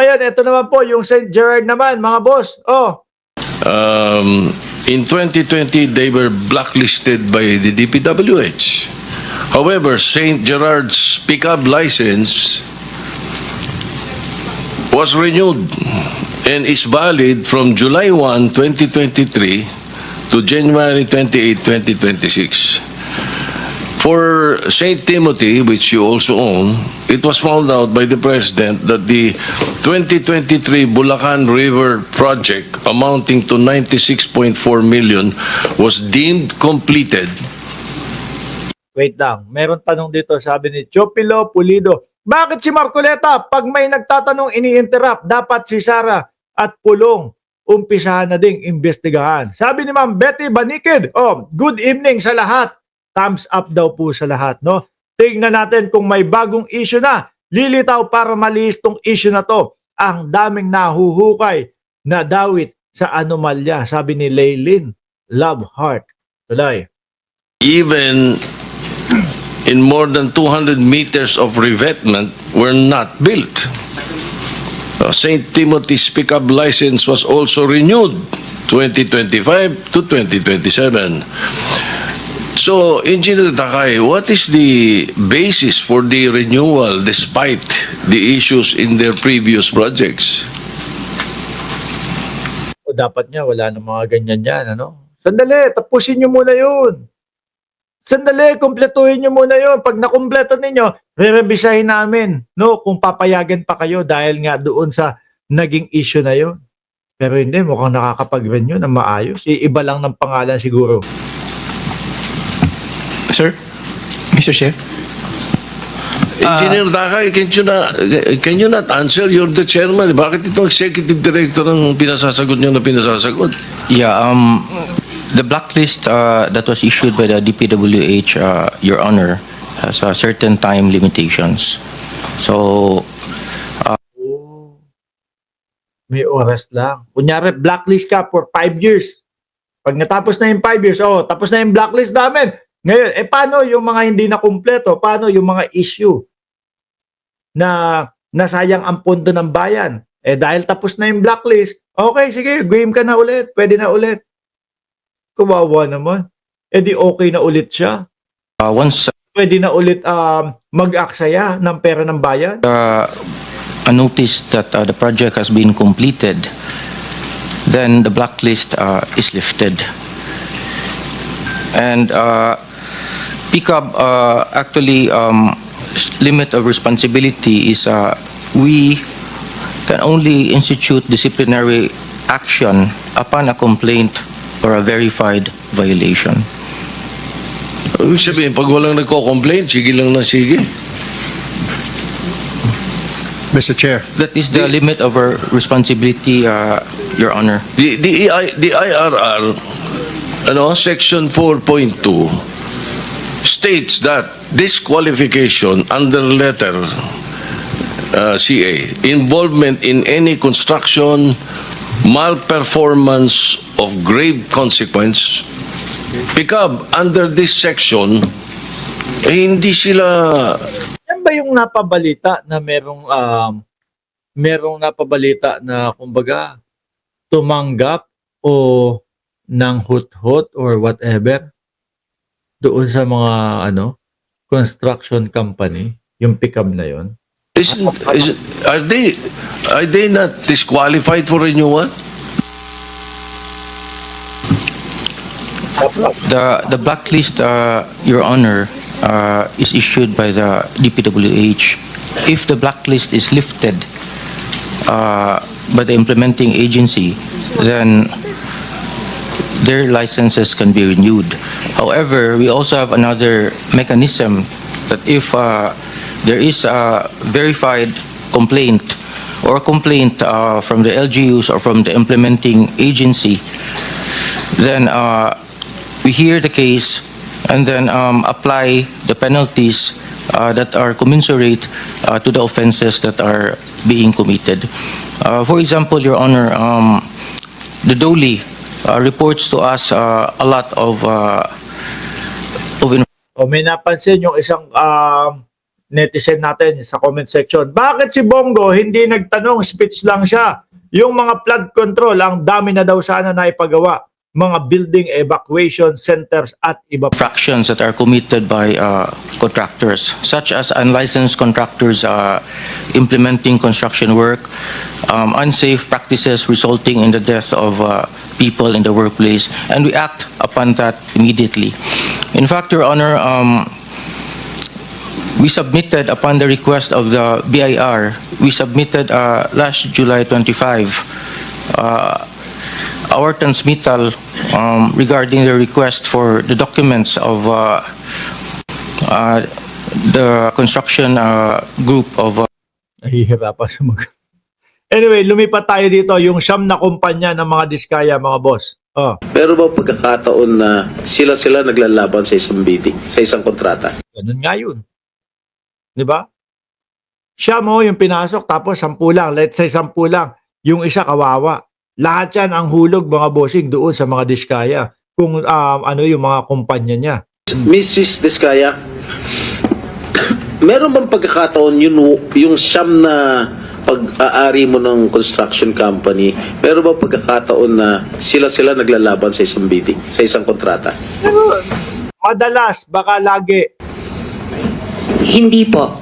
ngayon, ito naman po, yung St. Gerard naman, mga boss. Oh, In 2020, they were blacklisted by the DPWH. However, St. Gerard's pickup license was renewed and is valid from July 1, 2023 to January 28, 2026. For St. Timothy, which you also own, it was found out by the President that the 2023 Bulacan River project amounting to 96.4 million was deemed completed. wait lang. Meron tanong dito, sabi ni Chopilo Pulido. Bakit si Marcoleta, pag may nagtatanong ini-interrupt, dapat si Sara at Pulong umpisahan na ding imbestigahan. Sabi ni Ma'am Betty Banikid, oh, good evening sa lahat. Thumbs up daw po sa lahat, no? Tingnan natin kung may bagong issue na. Lilitaw para maliis tong issue na to. Ang daming nahuhukay na dawit sa anomalya, sabi ni Laylin Love Heart. Tuloy. Even in more than 200 meters of revetment were not built. St. Timothy's pickup license was also renewed 2025 to 2027. So, Engineer Takay, what is the basis for the renewal despite the issues in their previous projects? O dapat nga, wala nang mga ganyan yan, ano? Sandali, tapusin nyo muna yun. Sandali, kumpletuhin nyo muna yun. Pag nakumpleto ninyo, re-revisahin namin, no? Kung papayagan pa kayo dahil nga doon sa naging issue na yun. Pero hindi, mukhang nakakapag-renew na maayos. Iba lang ng pangalan siguro. Sir? Mr. Chair? Engineer Takay, can you not answer? You're the chairman. Bakit itong executive director ang pinasasagot niyo na pinasasagot? Yeah, the blacklist that was issued by the DPWH, Your Honor, has certain time limitations. So, May oras lang. Kunyari, blacklist ka for 5 years. Pag natapos na yung 5 years, oh, tapos na yung blacklist namin. Ngayon, paano yung mga hindi na kumpleto? Paano yung mga issue na nasayang ang pondo ng bayan? Dahil tapos na yung blacklist, okay, sige, game ka na ulit. Pwede na ulit. Kawawa naman. Di okay na ulit siya. once Pwede na ulit mag-aksaya ng pera ng bayan. a notice that the project has been completed, then the blacklist is lifted. And PICAB actually limit of responsibility is we can only institute disciplinary action upon a complaint or a verified violation. Ibig sabihin, pag walang nagko-complain, sige lang na sige. Mr. Chair. That is the limit of our responsibility, Your Honor. The IRR, Section 4.2 states that disqualification under letter CA, involvement in any construction, malperformance of grave consequence, PICAB, under this section, hindi sila... Yan ba yung napabalita na merong napabalita na kumbaga tumanggap o ng hut-hut or whatever doon sa mga construction company, yung PICAB na yon? Are they not disqualified for renewal? The blacklist, Your Honor, is issued by the DPWH. If the blacklist is lifted by the implementing agency, then their licenses can be renewed. However, we also have another mechanism that if there is a verified complaint or complaint from the LGUs or from the implementing agency, then we hear the case and then apply the penalties that are commensurate to the offenses that are being committed. For example, Your Honor, the DOLE reports to us a lot of O may napansin yung isang netizen natin sa comment section. Bakit si Bongo hindi nagtanong, speech lang siya? Yung mga flood control, ang dami na daw sana na ipagawa. Mga building evacuation centers at iba pa. Fractions that are committed by contractors, such as unlicensed contractors implementing construction work, unsafe practices resulting in the death of people in the workplace, and we act upon that immediately. In fact, Your Honor, we submitted, upon the request of the BIR, we submitted last July 25 our transmittal regarding the request for the documents of the construction group of Nahihirapan sumagot. Anyway, lumipat tayo dito. Yung siyam na kumpanya ng mga diskaya, mga boss. Oh, Pero ba pagkakataon na sila naglalaban sa isang bidding, sa isang kontrata? ganun nga yun. Di ba? Siya mo yung pinasok, tapos 10 lang. Let's say 10 lang. Yung isa kawawa. Lahat yan ang hulog, mga bossing, doon sa mga diskaya. Kung ano yung mga kumpanya niya. Mrs. Diskaya, meron bang pagkakataon yung siyam na pag-aari mo ng construction company, meron bang pagkakataon na sila naglalaban sa isang bidding, sa isang kontrata? Pero, madalas, baka lagi. Hindi po.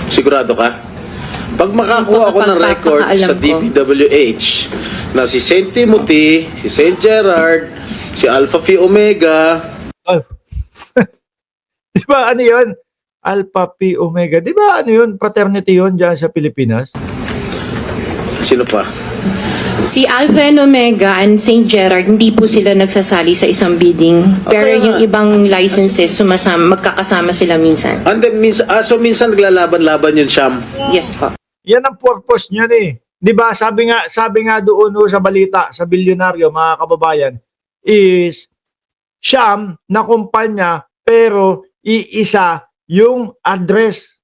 Sigurado ka? Pag makakuha ako ng record sa DPWH na si St. Timothy, si St. Gerard, si Alpha Phi Omega, Oh. Di ba ano yun? Alpha Phi Omega. Di ba ano yun? Fraternity yun dyan sa Pilipinas? sino pa? Si Alpha and Omega and St. Gerard, hindi po sila nagsasali sa isang bidding. Pero Okay, yung nga. ibang licenses, magkakasama sila minsan. And then, so minsan naglalaban-laban yun, Sham. Yes po. Yan ang purpose niyan eh. 'Di ba? Sabi nga doon sa balita sa bilyonaryo, mga kababayan, is siyam na kumpanya pero iisa yung address.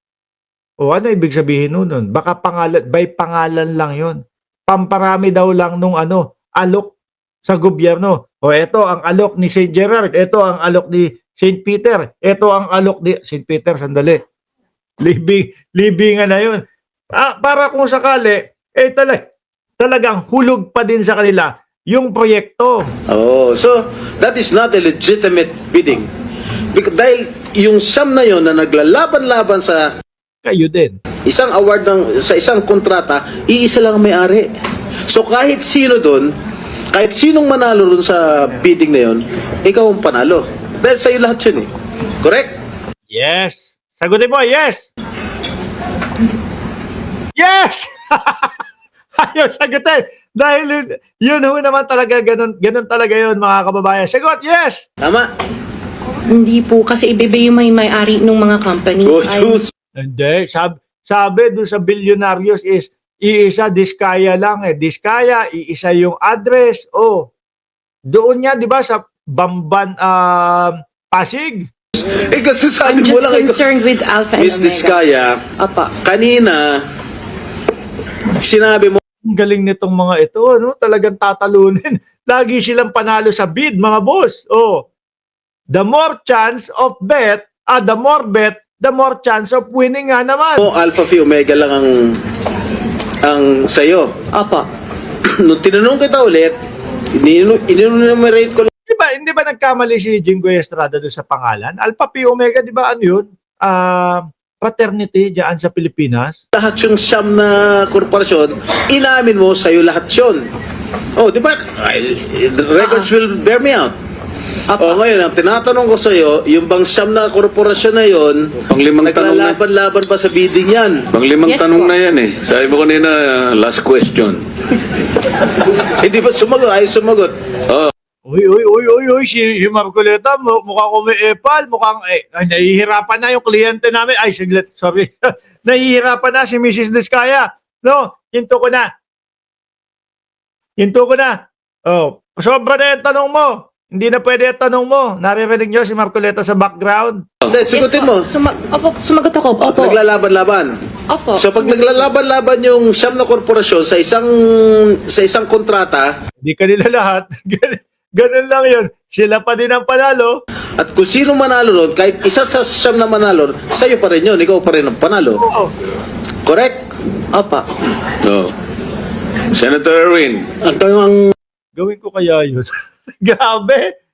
O ano ibig sabihin nun? Baka by pangalan lang 'yon. Pamparami daw lang nung alok sa gobyerno. O eto ang alok ni St. Gerard, eto ang alok ni St. Peter, eto ang alok ni St. Peter, sandali. Libingan na 'yon. Para kung sakali, talagang hulog pa din sa kanila yung proyekto. Oh, so that is not a legitimate bidding. Dahil yung siyam na yon na naglalaban-laban sa Kayo din. isang award sa isang kontrata, iisa lang ang may-ari. So kahit sino doon, kahit sinong manalo doon sa bidding na yon, ikaw ang panalo. Dahil sa'yo lahat yun eh. Correct? Yes. Sagutin mo, yes. Yes! Ayaw sagutin. Dahil yun naman talaga, ganun talaga yun, mga kababayan. Sagot, yes! Tama? Hindi po, kasi iba yung may-ari ng mga companies. Oh, Ay, sus. Hindi. Sabi doon sa bilyonaryos is, iisa diskaya lang eh. Diskaya, iisa yung address. Oh, doon niya, di ba, sa Bamban, Pasig? Eh kasi sabi I'm mo just lang ikaw, concerned with Alpha and Miss Omega. Diskaya, Opo. kanina, sinabi mo, Ang galing nitong mga ito, no? Talagang tatalunin. Lagi silang panalo sa bid, mga boss. Oh, the more chance of bet, the more bet, the more chance of winning nga naman. Alpha Phi Omega lang ang sa'yo. Opo. Nung tinanong kita ulit, in-enumerate ko lang. Hindi ba nagkamali si Jinggoy Estrada doon sa pangalan? Alpha Phi Omega, di ba ano yun? Fraternity diyan sa Pilipinas. Lahat yung siyam na korporasyon, inamin mo sa'yo lahat yun. Oh, di ba? The records will bear me out. Oh, ngayon, ang tinatanong ko sa'yo, yung bang siyam na korporasyon na yun, Panglimang tanong na. naglalaban-laban ba sa bidding yan? Panglimang Yes, tanong po. na yan eh. Sabi mo kanina, last question. Hindi ba sumagot? Ay, sumagot. Uy, si Marcoleta, mukhang umiepal, mukhang, ay, nahihirapan na yung kliyente namin. Ay, saglit, sorry. Nahihirapan na si Mrs. Diskaya. No, hinto ko na. Oh, sobra na yung tanong mo. Hindi na pwede yung tanong mo. Naririnig nyo si Marcoleta sa background. Hindi, sigutin mo. Opo, sumagot ako. Opo. Naglalaban-laban. Opo. So pag naglalaban-laban yung siyam na korporasyon sa isang kontrata, Hindi kanila lahat. Ganun lang yun. Sila pa din ang panalo. At kung sino manalo ron, kahit isa sa siyam na manalo, sa'yo pa rin yun. Ikaw pa rin ang panalo. Oo. Correct? Opo. No. Senator Erwin. Gawin ko kaya yun. Grabe.